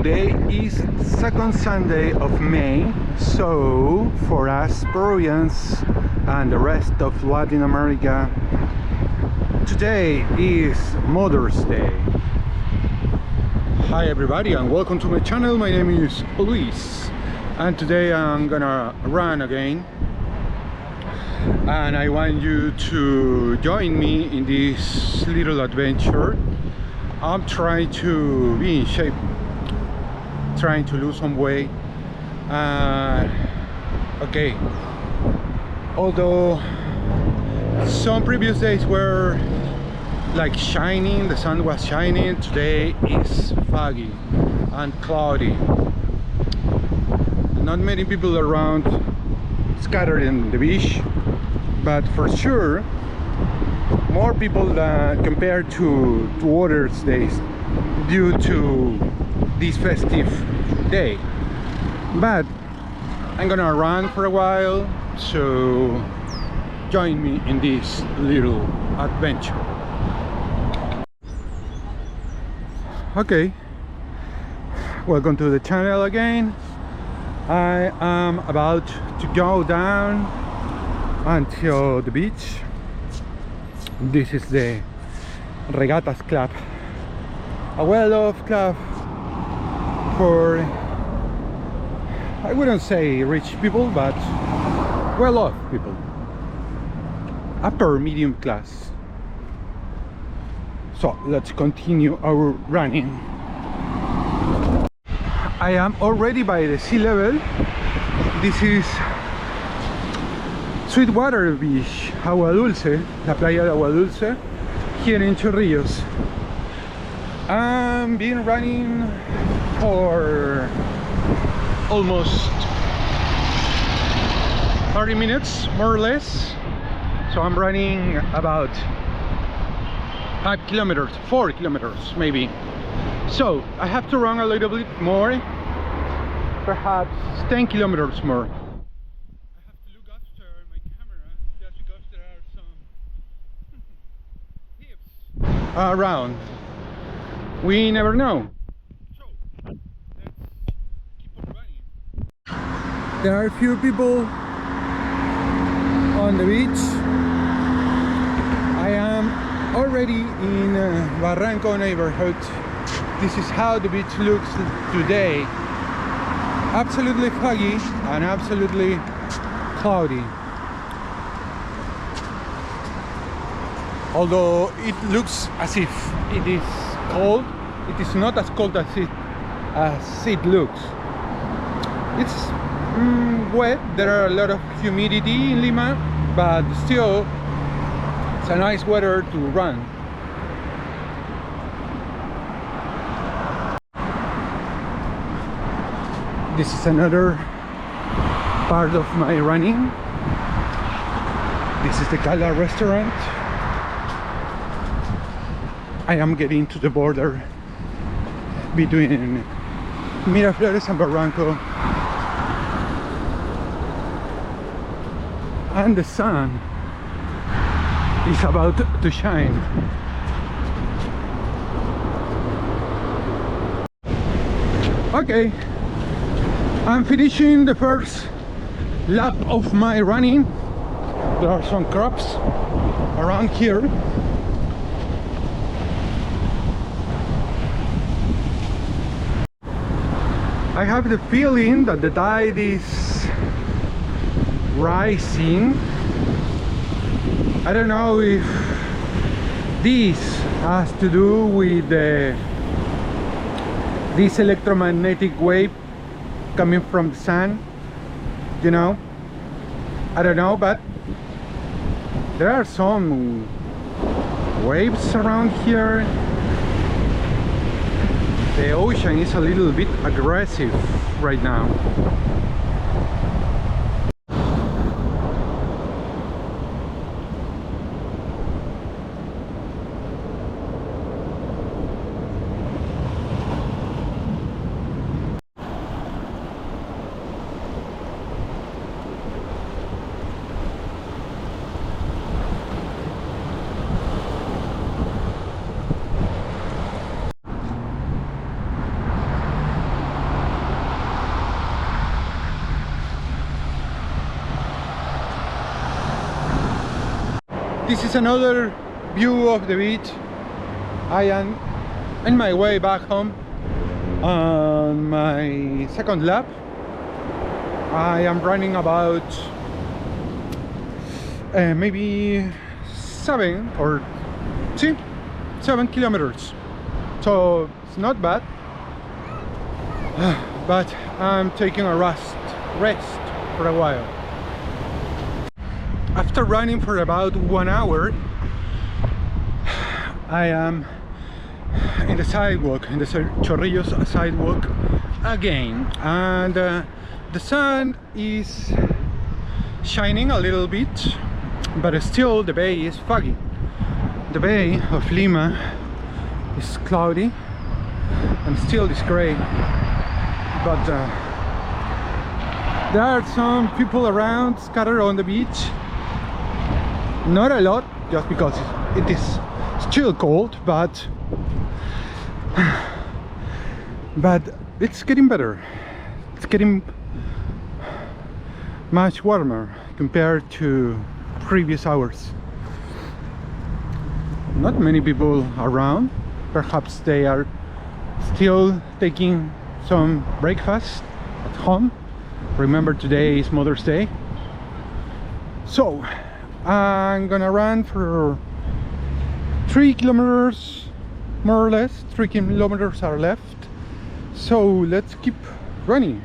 Today is second Sunday of May, so for us Peruvians and the rest of Latin America, today is Mother's Day. Hi everybody and welcome to my channel. My name is Luis and today I'm gonna run again, and I want you to join me in this little adventure. I'm trying to be in shape, trying to lose some weight. Okay, although some previous days were like shining, the sun was shining, today is foggy and cloudy. Not many people around, scattered in the beach, but for sure more people compared to other days due to this festive day. But I'm gonna run for a while, so join me in this little adventure. Okay, welcome to the channel again. I am about to go down until the beach. This is the Regatas Club, a well-off club for, I wouldn't say rich people, but well-off people, upper medium class. So let's continue our running. I am already by the sea level. This is Sweetwater Beach, Agua Dulce, la playa de Agua Dulce, here in Chorrillos. I've been running for almost 30 minutes, more or less. So I'm running about 5 kilometers, 4 kilometers maybe. So I have to run a little bit more, perhaps 10 kilometers more. Around, we never know. So let's keep on running. There are a few people on the beach. I am already in Barranco neighborhood. This is how the beach looks today. Absolutely foggy and absolutely cloudy. Although it looks as if it is cold, it is not as cold as it looks. It's wet, there are a lot of humidity in Lima, but still it's a nice weather to run. This is another part of my running. This is the Cala restaurant. I am getting to the border between Miraflores and Barranco, and the sun is about to shine. Okay, I'm finishing the first lap of my running. There are some crops around here. I have the feeling that the tide is rising. I don't know if this has to do with this electromagnetic wave coming from the sun, you know. I don't know, but there are some waves around here. The ocean is a little bit aggressive right now. This is another view of the beach. I am in my way back home on my second lap. I am running about maybe 7 kilometers, so it's not bad. But I'm taking a rest for a while. After running for about 1 hour, I am in the sidewalk, in the Chorrillos sidewalk again, and the sun is shining a little bit, but still the bay is foggy. The bay of Lima is cloudy and still is gray, but there are some people around scattered on the beach. Not a lot, just because it is still cold, but it's getting better. It's getting much warmer compared to previous hours. Not many people around. Perhaps they are still taking some breakfast at home. Remember, today is Mother's Day. So I'm gonna run for 3 kilometers, more or less. 3 kilometers are left, so let's keep running.